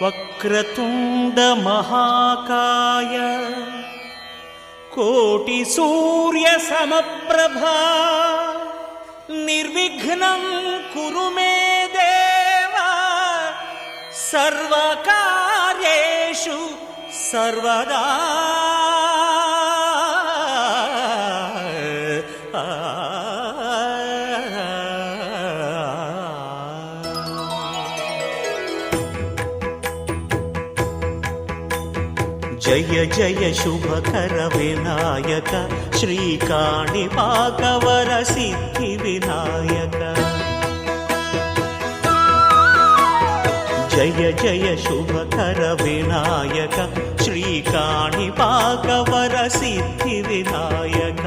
వక్రతుండ మహాకాయ కోటి సూర్య సమప్రభా నిర్విఘ్నం కురు మే దేవ సర్వకార్యేషు సర్వదా. జయ జయ శుభకర వినాయక శ్రీకాణిపాకవర సిద్ధి వినాయక. జయ జయ శుభకర వినాయక శ్రీకాణిపాకవర సిద్ధి వినాయక.